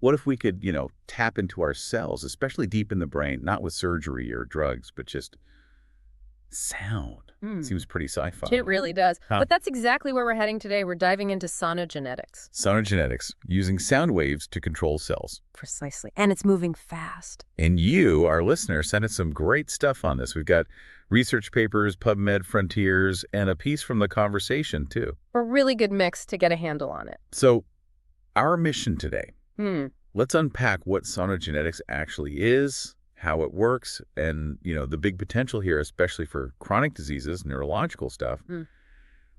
What if we could, tap into our cells, especially deep in the brain, not with surgery or drugs, but just sound? Hmm. Seems pretty It sci-fi. really does. Huh. But that's exactly where we're heading today. We're diving into sonogenetics. Sonogenetics, using sound waves to control cells. Precisely. And it's moving fast. And you, our listener, sent us some great stuff on this. We've got research papers, PubMed Frontiers, and a piece from The Conversation, too. A really good mix to get a handle on it. So, our mission today, Hmm. let's unpack what sonogenetics actually is, how it works, and, the big potential here, especially for chronic diseases, neurological stuff,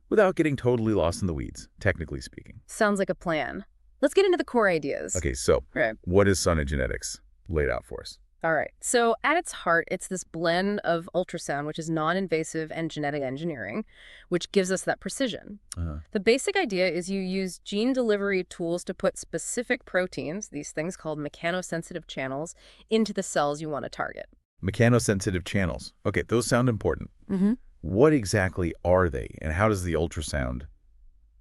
without getting totally lost in the weeds, technically speaking. Sounds like a plan. Let's get into the core ideas. Okay, so Right. what is sonogenetics? Laid out for us. All right. So at its heart, it's this blend of ultrasound, which is non-invasive, and genetic engineering, which gives us that precision. The basic idea is you use gene delivery tools to put specific proteins, these things called mechanosensitive channels, into the cells you want to target. Mechanosensitive channels. Okay, those sound important. What exactly are they, and how does the ultrasound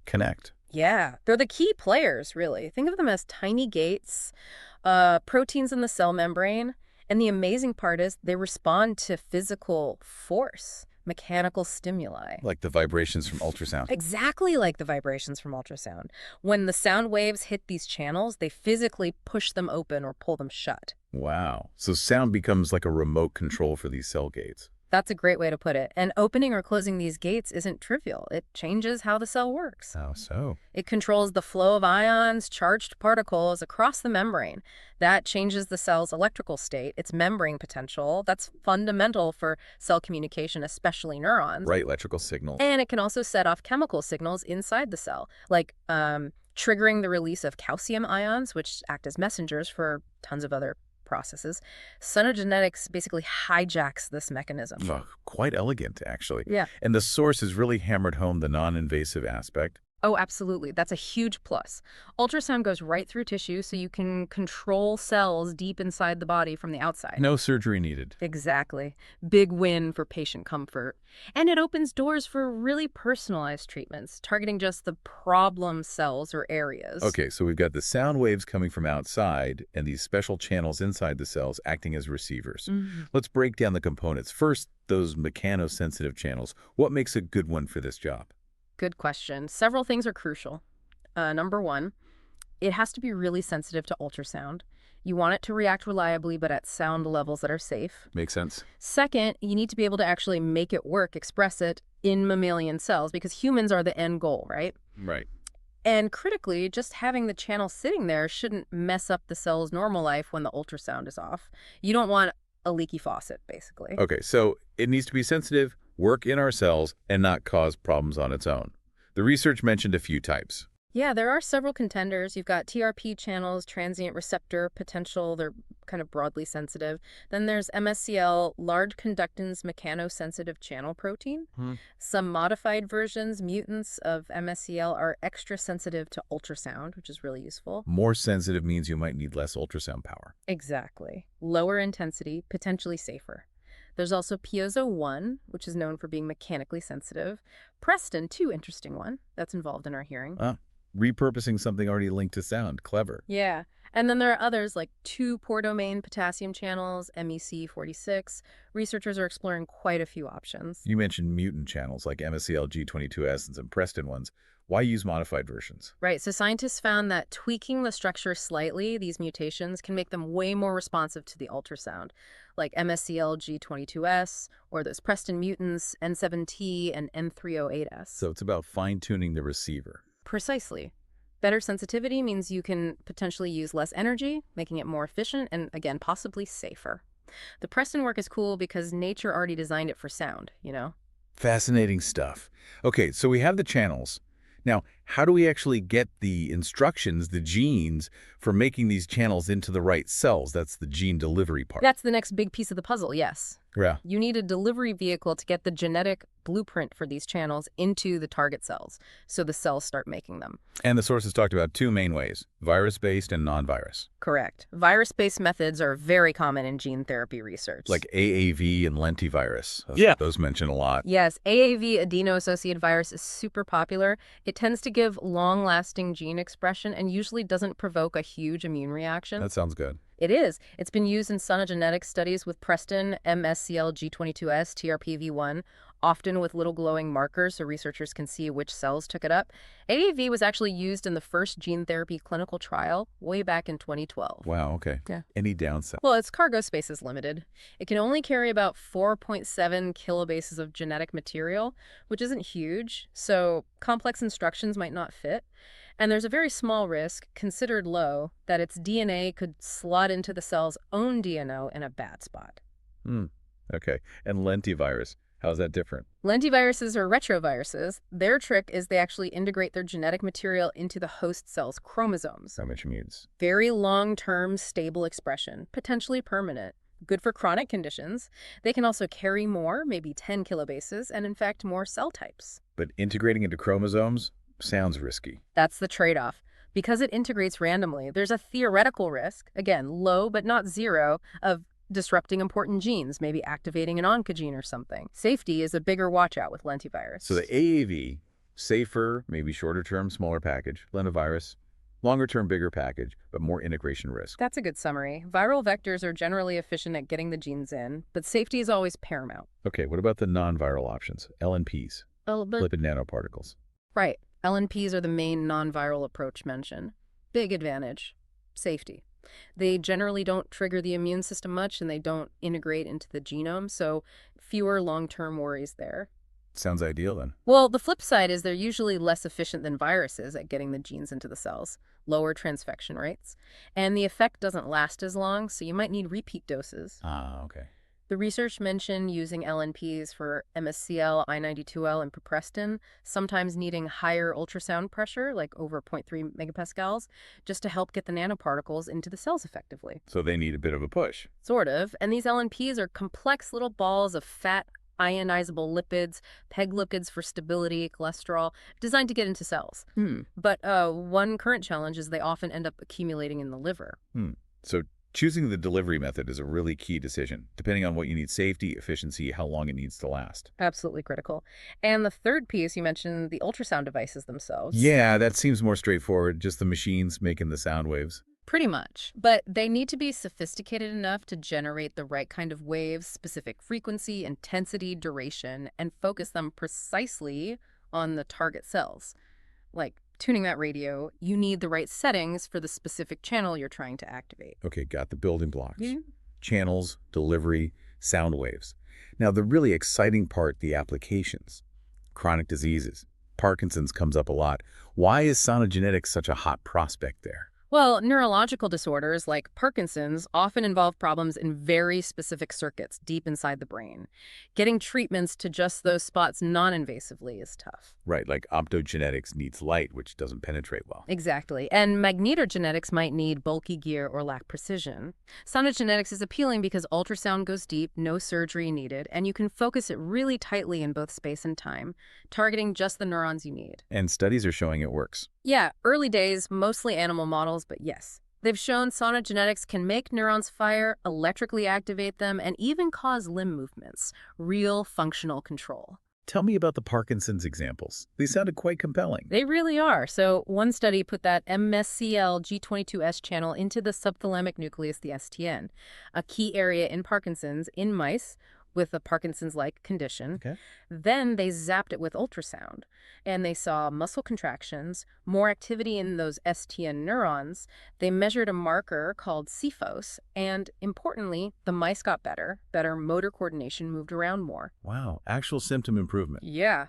connect? Yeah, they're the key players, really. Think of them as tiny gates, proteins in the cell membrane. And the amazing part is they respond to physical force, mechanical stimuli. Like the vibrations from ultrasound. Exactly like the vibrations from ultrasound. When the sound waves hit these channels, they physically push them open or pull them shut. Wow. So sound becomes like a remote control for these cell gates. That's a great way to put it. And opening or closing these gates isn't trivial. It changes how the cell works. How so? It controls the flow of ions, charged particles across the membrane. That changes the cell's electrical state, its membrane potential. That's fundamental for cell communication, especially neurons. Right, electrical signals. And it can also set off chemical signals inside the cell, like triggering the release of calcium ions, which act as messengers for tons of other processes. Sonogenetics basically hijacks this mechanism. Oh, quite elegant, actually. Yeah. And the source has really hammered home the non-invasive aspect. Oh, absolutely. That's a huge plus. Ultrasound goes right through tissue, so you can control cells deep inside the body from the outside. No surgery needed. Exactly. Big win for patient comfort. And it opens doors for really personalized treatments, targeting just the problem cells or areas. Okay, so we've got the sound waves coming from outside and these special channels inside the cells acting as receivers. Let's break down the components. First, those mechanosensitive channels. What makes a good one for this job? Good question. Several things are crucial. Number one, it has to be really sensitive to ultrasound. You want it to react reliably, but at sound levels that are safe. Makes sense. Second, you need to be able to actually make it work, express it in mammalian cells, because humans are the end goal, right? Right. And critically, just having the channel sitting there shouldn't mess up the cell's normal life when the ultrasound is off. You don't want a leaky faucet, basically. Okay, so it needs to be sensitive, work in our cells, and not cause problems on its own. The research mentioned a few types. Yeah, there are several contenders. You've got TRP channels, transient receptor potential. They're kind of broadly sensitive. Then there's MSCL, large conductance mechanosensitive channel protein. Some modified versions, mutants of MSCL, are extra sensitive to ultrasound, which is really useful. More sensitive means you might need less ultrasound power. Exactly. Lower intensity, potentially safer. There's also piezo-1, which is known for being mechanically sensitive. Preston, too, interesting one, that's involved in our hearing. Repurposing something already linked to sound. Clever. Yeah. And then there are others like 2-pore domain potassium channels, MEC46. Researchers are exploring quite a few options. You mentioned mutant channels like MSCL G22S and some Preston ones. Why use modified versions? Right. So scientists found that tweaking the structure slightly, these mutations, can make them way more responsive to the ultrasound, like MSCL G22S or those Preston mutants, N7T and N308S. So it's about fine-tuning the receiver. Precisely. Better sensitivity means you can potentially use less energy, making it more efficient and, again, possibly safer. The Preston work is cool because nature already designed it for sound, you know? Fascinating stuff. Okay, so we have the channels. Now, how do we actually get the instructions, the genes, for making these channels into the right cells? That's the gene delivery part. That's the next big piece of the puzzle, yes. Yeah. You need a delivery vehicle to get the genetic blueprint for these channels into the target cells, so the cells start making them. And the sources talked about two main ways, virus-based and non-virus. Correct. Virus-based methods are very common in gene therapy research. Like AAV and lentivirus. Yeah. Those mentioned a lot. Yes, AAV, adeno-associated virus, is super popular. It tends to give long-lasting gene expression and usually doesn't provoke a huge immune reaction. That sounds good. It is. It's been used in sonogenetics studies with Preston, MSCL G22S, TRPV1, often with little glowing markers so researchers can see which cells took it up. AAV was actually used in the first gene therapy clinical trial way back in 2012. Wow, okay. Yeah. Any downside? Well, its cargo space is limited. It can only carry about 4.7 kilobases of genetic material, which isn't huge, so complex instructions might not fit. And there's a very small risk, considered low, that its DNA could slot into the cell's own DNO in a bad spot. Okay. And lentivirus, how's that different? Lentiviruses are retroviruses. Their trick is they actually integrate their genetic material into the host cell's chromosomes. How much mutes? Very long-term, stable expression, potentially permanent. Good for chronic conditions. They can also carry more, maybe 10 kilobases, and in fact more cell types. But integrating into chromosomes sounds risky. That's the trade-off. Because it integrates randomly, there's a theoretical risk, again, low but not zero, of disrupting important genes, maybe activating an oncogene or something. Safety is a bigger watch-out with lentivirus. So the AAV, safer, maybe shorter term, smaller package. Lentivirus, longer term, bigger package, but more integration risk. That's a good summary. Viral vectors are generally efficient at getting the genes in, but safety is always paramount. Okay, what about the non-viral options? LNPs, lipid nanoparticles. Right. LNPs are the main non-viral approach mentioned. Big advantage. Safety. They generally don't trigger the immune system much and they don't integrate into the genome, so fewer long-term worries there. Sounds ideal then. Well, the flip side is they're usually less efficient than viruses at getting the genes into the cells, lower transfection rates, and the effect doesn't last as long, so you might need repeat doses. Ah, okay. The research mentioned using LNPs for MSCL, I92L, and Preston, sometimes needing higher ultrasound pressure, like over 0.3 megapascals, just to help get the nanoparticles into the cells effectively. So they need a bit of a push. Sort of. And these LNPs are complex little balls of fat, ionizable lipids, PEG lipids for stability, cholesterol, designed to get into cells. But one current challenge is they often end up accumulating in the liver. So choosing the delivery method is a really key decision, depending on what you need: safety, efficiency, how long it needs to last. Absolutely critical. And the third piece, you mentioned the ultrasound devices themselves. Yeah, that seems more straightforward, just the machines making the sound waves. Pretty much. But they need to be sophisticated enough to generate the right kind of waves, specific frequency, intensity, duration, and focus them precisely on the target cells. Like tuning that radio, you need the right settings for the specific channel you're trying to activate. Okay, got the building blocks. Yeah. Channels, delivery, sound waves. Now, the really exciting part, the applications. Chronic diseases. Parkinson's comes up a lot. Why is sonogenetics such a hot prospect there? Well, neurological disorders like Parkinson's often involve problems in very specific circuits deep inside the brain. Getting treatments to just those spots non-invasively is tough. Right, like optogenetics needs light, which doesn't penetrate well. Exactly. And magnetogenetics might need bulky gear or lack precision. Sonogenetics is appealing because ultrasound goes deep, no surgery needed, and you can focus it really tightly in both space and time, targeting just the neurons you need. And studies are showing it works. Yeah, early days, mostly animal models, but yes. They've shown sonogenetics can make neurons fire, electrically activate them, and even cause limb movements. Real functional control. Tell me about the Parkinson's examples. They sounded quite compelling. They really are. So one study put that MSCL G22S channel into the subthalamic nucleus, the STN, a key area in Parkinson's in mice with a Parkinson's-like condition. Okay. Then they zapped it with ultrasound, and they saw muscle contractions, more activity in those STN neurons. They measured a marker called CFOS, and importantly, the mice got better motor coordination, moved around more. Wow, actual symptom improvement. Yeah.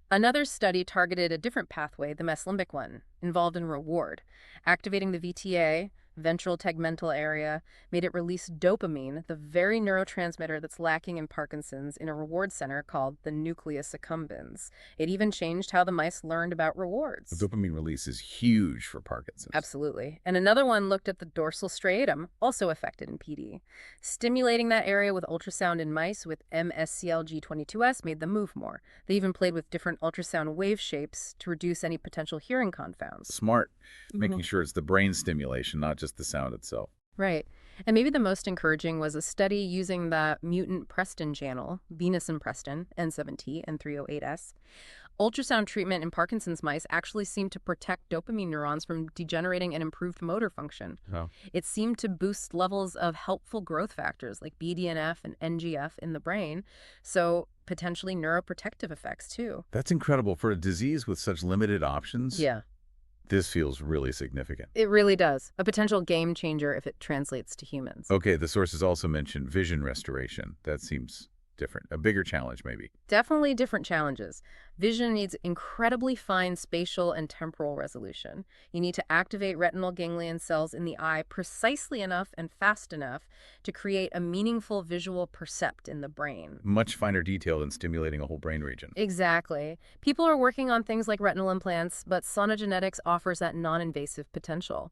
Another study targeted a different pathway, the mesolimbic one, involved in reward. Activating the VTA, ventral tegmental area, made it release dopamine, the very neurotransmitter that's lacking in Parkinson's, in a reward center called the nucleus accumbens. It even changed how the mice learned about rewards. The dopamine release is huge for Parkinson's. Absolutely. And another one looked at the dorsal striatum, also affected in PD. Stimulating that area with ultrasound in mice with MSCLG22S made them move more. They even played with different ultrasound wave shapes to reduce any potential hearing confounds. Smart, making sure it's the brain stimulation, not just the sound itself. Right. And maybe the most encouraging was a study using the mutant Preston channel, Venus and Preston, N7T and 308S. Ultrasound treatment in Parkinson's mice actually seemed to protect dopamine neurons from degenerating and improved motor function. Oh. It seemed to boost levels of helpful growth factors like BDNF and NGF in the brain, so potentially neuroprotective effects too. That's incredible. For a disease with such limited options, Yeah, this feels really significant. it really does. A potential game changer if it translates to humans. Okay, the sources also mentioned vision restoration. That seems different. A bigger challenge, maybe. Definitely different challenges. Vision needs incredibly fine spatial and temporal resolution. You need to activate retinal ganglion cells in the eye precisely enough and fast enough to create a meaningful visual percept in the brain. Much finer detail than stimulating a whole brain region. Exactly. People are working on things like retinal implants, but Sonogenetics offers that non-invasive potential.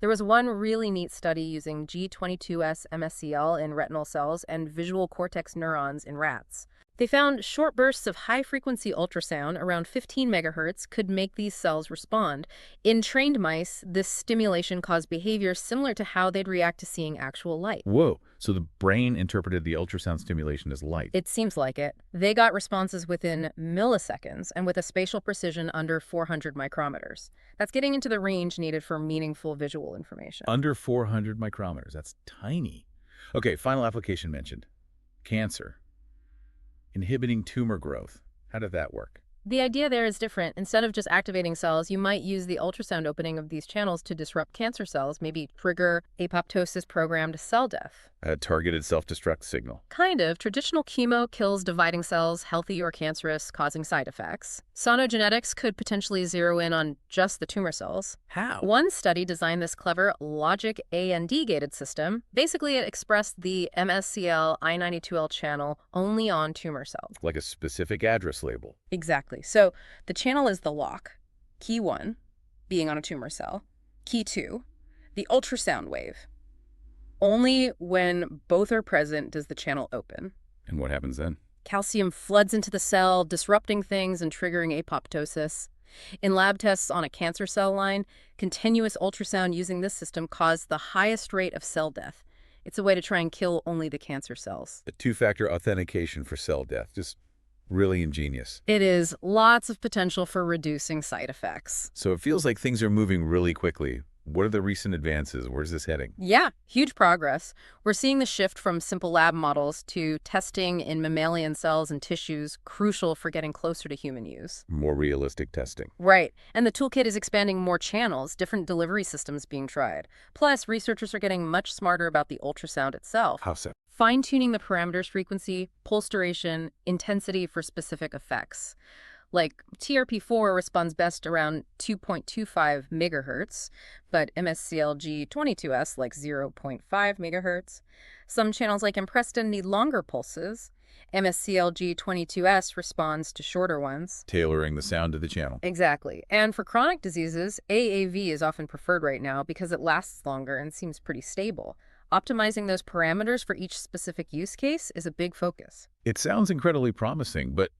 There was one really neat study using G22S MSCL in retinal cells and visual cortex neurons in rats. They found short bursts of high-frequency ultrasound, around 15 megahertz, could make these cells respond. In trained mice, this stimulation caused behavior similar to how they'd react to seeing actual light. Whoa, so the brain interpreted the ultrasound stimulation as light. It seems like it. They got responses within milliseconds and with a spatial precision under 400 micrometers. That's getting into the range needed for meaningful visual information. Under 400 micrometers. That's tiny. Okay, final application mentioned. Cancer. Inhibiting tumor growth. How did that work? The idea there is different. Instead of just activating cells, you might use the ultrasound opening of these channels to disrupt cancer cells, maybe trigger apoptosis-programmed cell death. A targeted self-destruct signal. Kind of. Traditional chemo kills dividing cells, healthy or cancerous, causing side effects. Sonogenetics could potentially zero in on just the tumor cells. How? One study designed this clever logic A&D gated system. Basically, it expressed the MSCL I92L channel only on tumor cells. Like a specific address label. Exactly. So the channel is the lock. Key 1, being on a tumor cell. Key 2, the ultrasound wave. Only when both are present does the channel open. And what happens then? Calcium floods into the cell, disrupting things and triggering apoptosis. In lab tests on a cancer cell line, continuous ultrasound using this system caused the highest rate of cell death. It's a way to try and kill only the cancer cells. A two-factor authentication for cell death. Just really ingenious. It is lots of potential for reducing side effects. So it feels like things are moving really quickly. What are the recent advances? Where's this heading? Yeah, huge progress. We're seeing the shift from simple lab models to testing in mammalian cells and tissues, crucial for getting closer to human use. More realistic testing. Right. And the toolkit is expanding more channels, different delivery systems being tried. Plus, researchers are getting much smarter about the ultrasound itself. How so? Fine-tuning the parameters frequency, pulse duration, intensity for specific effects. Like TRP4 responds best around 2.25 megahertz, but MSCLG22S like 0.5 megahertz. Some channels like Impreston need longer pulses. MSCLG22S responds to shorter ones. Tailoring the sound to the channel. Exactly. And for chronic diseases, AAV is often preferred right now because it lasts longer and seems pretty stable. Optimizing those parameters for each specific use case is a big focus. It sounds incredibly promising, but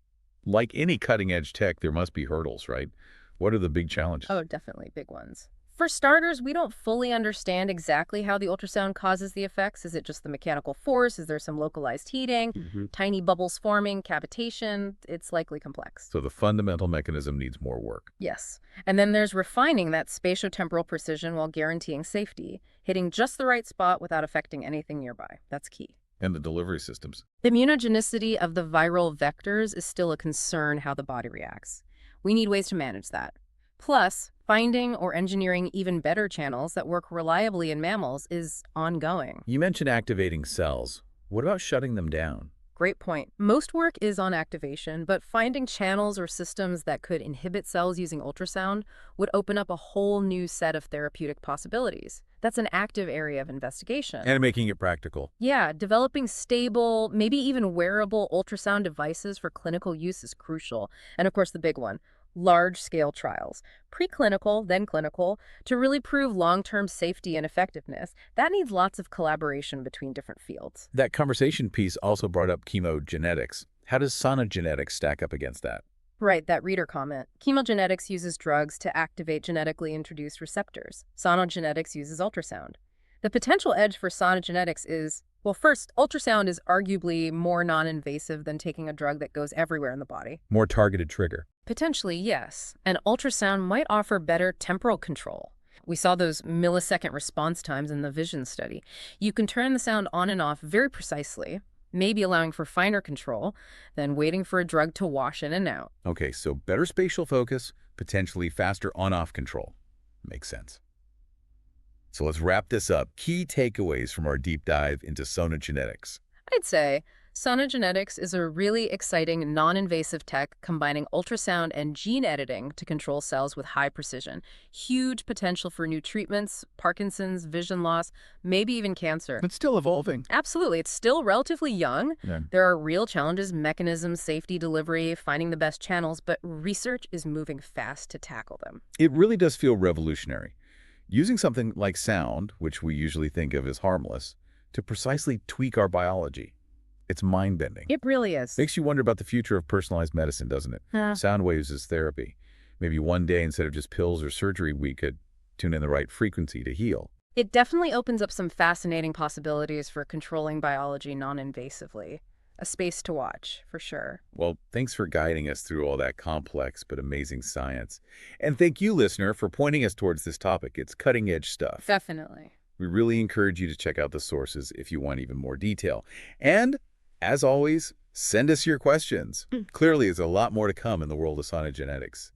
like any cutting-edge tech, there must be hurdles, right? What are the big challenges? Oh, definitely big ones. For starters, we don't fully understand exactly how the ultrasound causes the effects. Is it just the mechanical force? Is there some localized heating? Tiny bubbles forming, cavitation? It's likely complex. So the fundamental mechanism needs more work. Yes. And then there's refining that spatiotemporal precision while guaranteeing safety, hitting just the right spot without affecting anything nearby. That's key. And the delivery systems. The immunogenicity of the viral vectors is still a concern how the body reacts. We need ways to manage that. Plus, finding or engineering even better channels that work reliably in mammals is ongoing. You mentioned activating cells. What about shutting them down? Great point. Most work is on activation, but finding channels or systems that could inhibit cells using ultrasound would open up a whole new set of therapeutic possibilities. That's an active area of investigation. And making it practical. Yeah, developing stable, maybe even wearable ultrasound devices for clinical use is crucial. And of course, the big one, large-scale trials, preclinical, then clinical, to really prove long-term safety and effectiveness. That needs lots of collaboration between different fields. That conversation piece also brought up chemogenetics. How does Sonogenetics stack up against that? Right, that reader comment. Chemogenetics uses drugs to activate genetically introduced receptors. Sonogenetics uses ultrasound. The potential edge for Sonogenetics is Well, first, ultrasound is arguably more non-invasive than taking a drug that goes everywhere in the body. More targeted trigger. Potentially, yes. And ultrasound might offer better temporal control. We saw those millisecond response times in the vision study. You can turn the sound on and off very precisely, maybe allowing for finer control than waiting for a drug to wash in and out. Okay, so better spatial focus, potentially faster on-off control. Makes sense. So let's wrap this up. Key takeaways from our deep dive into sonogenetics. I'd say Sonogenetics is a really exciting non-invasive tech combining ultrasound and gene editing to control cells with high precision. Huge potential for new treatments, Parkinson's, vision loss, maybe even cancer. It's still evolving. Absolutely. It's still relatively young. Yeah. There are real challenges, mechanisms, safety, delivery, finding the best channels, but research is moving fast to tackle them. It really does feel revolutionary. Using something like sound, which we usually think of as harmless, to precisely tweak our biology. It's mind-bending. It really is. Makes you wonder about the future of personalized medicine, doesn't it? Sound waves as therapy. Maybe one day, instead of just pills or surgery, we could tune in the right frequency to heal. It definitely opens up some fascinating possibilities for controlling biology non-invasively. A space to watch, for sure. Well, thanks for guiding us through all that complex but amazing science. And thank you, listener, for pointing us towards this topic. It's cutting-edge stuff. Definitely. We really encourage you to check out the sources if you want even more detail. And, as always, send us your questions. Clearly, there's a lot more to come in the world of sonogenetics.